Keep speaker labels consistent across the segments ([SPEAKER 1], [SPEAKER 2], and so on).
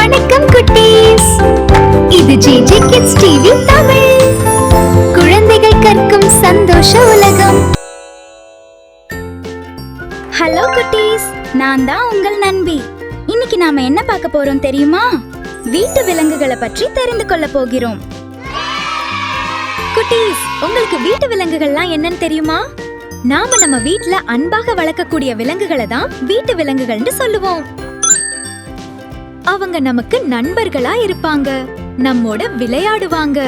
[SPEAKER 1] வணக்கம் குட்டீஸ், இது ஜேஜே கிட்ஸ் டிவி தமிழ். குழந்தைகள் கற்கும் சந்தோஷ உலகம்.
[SPEAKER 2] ஹலோ குட்டீஸ், நான் தான் உங்கள் நண்பி. இன்னைக்கு நாம என்ன பார்க்க போறோம் தெரியுமா? வீட்டு விலங்குகளை பற்றி தெரிந்து கொள்ள போகிறோம். குட்டீஸ், உங்களுக்கு வீட்டு விலங்குகள்லாம் என்னன்னு தெரியுமா? நாம நம்ம வீட்ல அன்பாக வளர்க்கக்கூடிய விலங்குகளை தான் வீட்டு விலங்குகள்னு சொல்லுவோம். அவங்க நமக்கு நண்பர்களா இருப்பாங்க, நம்மோட விளையாடுவாங்க,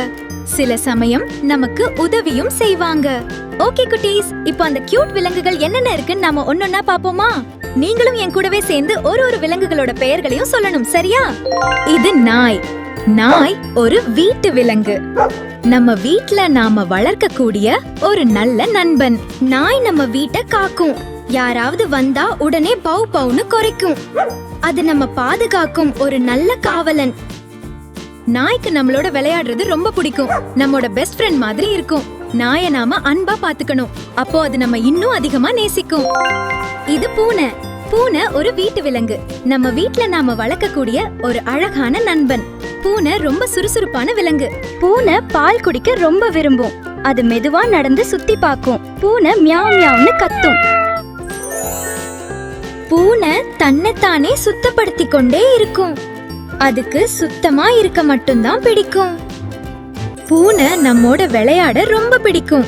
[SPEAKER 2] சில சமயம் நமக்கு உதவியும் செய்வாங்க. ஓகே குட்டீஸ், இப்போ அந்த கியூட் விலங்குகள் என்னென்ன இருக்குன்னு நாம ஒன்னொன்னா பாப்போமா? நீங்களும் என் கூடவே சேர்ந்து ஒரு விலங்குகளோட பெயர்களையும் சொல்லணும், சரியா? இது நாய். நாய் ஒரு வீட்டு விலங்கு. நம்ம வீட்ல நாம வளர்க்கக்கூடிய ஒரு நல்ல நண்பன். நாய் நம்ம வீட்டை காக்கும். யாராவது வந்தா உடனே பவு பவுன்னு குறைக்கும். அது நம்ம பாதுகாக்கும் ஒரு நல்ல காவலன். நாய்க்கு நம்மளோட விளையாடுறது ரொம்ப பிடிக்கும். நம்மோட பெஸ்ட் ஃப்ரெண்ட் மாதிரி இருக்கும். நாயை நாம அன்பா பாத்துக்கணும், அப்போ அது நம்ம இன்னும் அதிகமா நேசிக்கும். இது பூனை. பூனை ஒரு வீட்டு விலங்கு. நம்ம வீட்ல நாம வளர்க்கக்கூடிய ஒரு அழகான நண்பன். பூனை ரொம்ப சுறுசுறுப்பான விலங்கு. பூனை பால் குடிக்க ரொம்ப விரும்பும். அது மெதுவா நடந்து சுத்தி பார்க்கும். பூனை மியாவ் மியாவ்னு கத்தும். பூனை தன்னைத்தானே சுத்தப்படுத்தி கொண்டே இருக்கும். அதுக்கு சுத்தமா இருக்க மட்டும்தான் பிடிக்கும். பூனை நம்மோட விளையாட ரொம்ப பிடிக்கும்.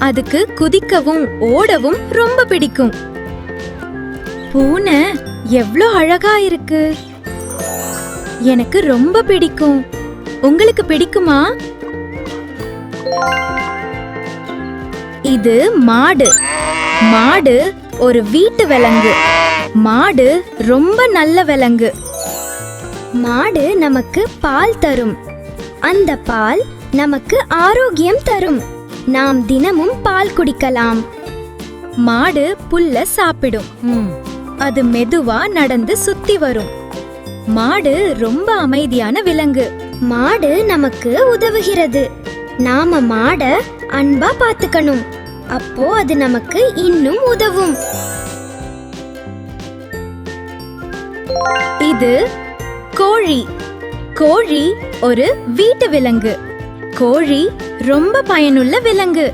[SPEAKER 2] அதுக்கு குதிக்கவும் ஓடவும் ரொம்ப பிடிக்கும். பூனை எவ்ளோ அழகா இருக்கு. எனக்கு ரொம்ப பிடிக்கும். உங்களுக்கு பிடிக்குமா? இது மாடு. மாடு ஒரு வீட்டு விலங்கு. மாடு ரொம்ப நல்ல விலங்கு. மாடு நமக்கு பால் தரும். அந்த பால் நமக்கு ஆரோக்கியம் தரும். நாம் தினமும் பால் குடிக்கலாம். மாடு புல்ல சாப்பிடும். அது மெதுவா நடந்து சுத்தி வரும். மாடு ரொம்ப அமைதியான விலங்கு. மாடு நமக்கு உதவுகிறது. நாம மாட அன்பா பாத்துக்கணும், அப்போ அது நமக்கு இன்னும் உதவும். இது கோழி. கோழி ஒரு வீட்டு விலங்கு. கோழி ரொம்ப பயனுள்ள விலங்கு.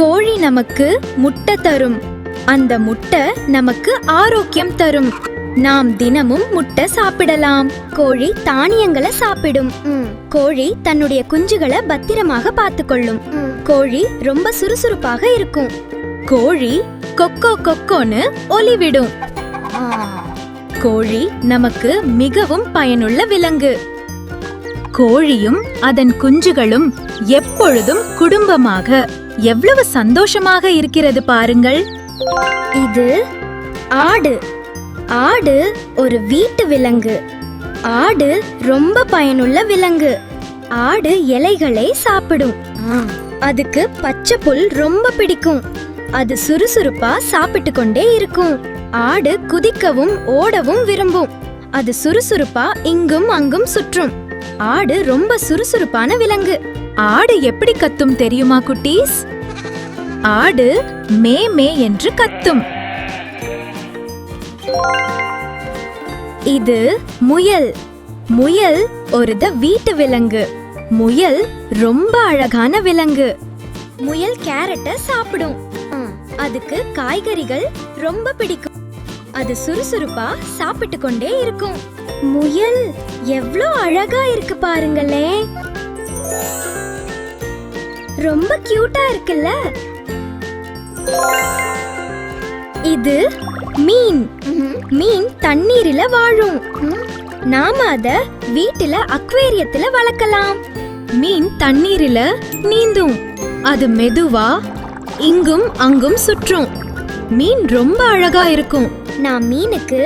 [SPEAKER 2] கோழி நமக்கு முட்டை தரும். அந்த முட்டை நமக்கு ஆரோக்கியம் தரும். நாம் தினமும் முட்டை சாப்பிடலாம். கோழி தானியங்களை சாப்பிடும். கோழி தன்னுடைய குஞ்சுகளை பத்திரமாக பார்த்துக்கொள்ளும். கோழி ரொம்ப சுறுசுறுப்பாக இருக்கும். கோழி கொக்கோ கொக்கோன்னு ஒலிவிடும். கோழி நமக்கு மிகவும் பயனுள்ள விலங்கு. கோழியும் அதன் குஞ்சுகளும் எப்பொழுதும் குடும்பமாக எவ்வளவு சந்தோஷமாக இருக்கிறது பாருங்கள். இது ஆடு. ஆடு ஒரு வீட்டு விலங்கு. ஆடு ரொம்ப பயனுள்ள விலங்கு. ஆடு இலைகளை சாப்பிடும். அதுக்கு பச்சை புல் ரொம்ப பிடிக்கும். அது சுறுசுறுப்பா சாப்பிட்டு கொண்டே இருக்கும். ஆடு குதிக்கவும் ஓடவும் விரும்பும். அது சுறுசுறுப்பா இங்கும் அங்கும் சுற்றும். ஆடு ரொம்ப சுறுசுறுப்பான விலங்கு. ஆடு எப்படி கத்தும் தெரியுமா குட்டீஸ்? ஆடு மே மே என்று கத்தும். இது முயல். முயல் ஒரு வீட்டு விலங்கு. முயல் ரொம்ப அழகான விலங்கு. முயல் கேரட்டை சாப்பிடும். அதுக்கு காய்கறிகள் ரொம்ப பிடிக்கும். அது சுறுசுறுப்பா சாப்பிட்டு கொண்டே இருக்கும். முயல் எவ்ளோ அழகா இருக்கு பாருங்களே. ரொம்ப கியூட்டா இருக்குல்ல. இது மீன். மீன் தண்ணீரில வாழும். நாம அத வீட்டுல அக்வேரியத்துல வளர்க்கலாம். மீன் தண்ணீரில நீந்தும். அது மெதுவா இங்கும் அங்கும் சுற்றும். மீன் ரொம்ப அழகா இருக்கும். நாம் மீனுக்கு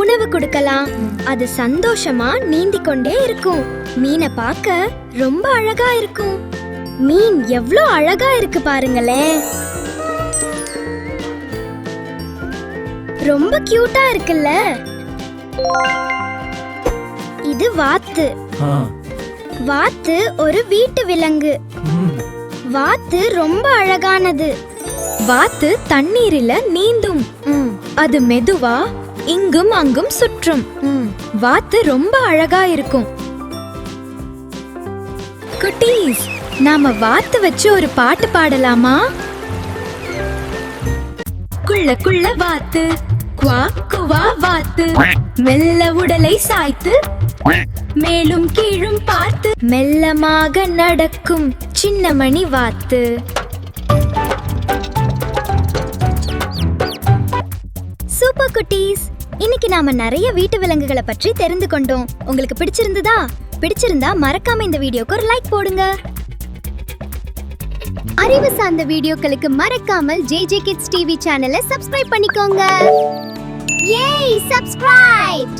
[SPEAKER 2] உணவு கொடுக்கலாம். அது சந்தோஷமா நீந்தி கொண்டே இருக்கும். மீனை பார்க்க ரொம்ப அழகா இருக்கும். மீன் எவ்ளோ அழகா இருக்கு பாருங்களே. ரொம்ப கியூட்டா இருக்குல்ல. இது வாத்து. வாத்து ஒரு வீட்டு விலங்கு. வாத்து ரொம்ப அழகானது. வாத்து தண்ணீரில நீந்தும். அது மெதுவா இங்கும் அங்கும் சுற்றும். வாத்து ரொம்ப அழகா இருக்கும். குட்டீஸ், நாம வாத்து வச்சு ஒரு பாட்டு பாடலாமா? குள்ள குள்ள வாத்து, குவா குவா வாத்து, மெல்ல உடலை சாய்த்து மேலும் கீழும் பார்த்து மெல்லமாக நடக்கும் சின்ன மணி வாத்து. சூப்பர் குட்டீஸ், இன்னைக்கு நாம நிறைய வீட்டு விலங்குகளை பற்றி தெரிந்து கொண்டோம். உங்களுக்கு பிடிச்சிருந்ததா? பிடிச்சிருந்தா மறக்காம இந்த வீடியோக்கு ஒரு லைக் போடுங்க.
[SPEAKER 1] அறிவு சார்ந்த வீடியோக்களுக்கு மறக்காமல் JJ Kids TV சேனலை சப்ஸ்கிரைப் பண்ணிக்கோங்க. ஏய், சப்ஸ்கிரைப்!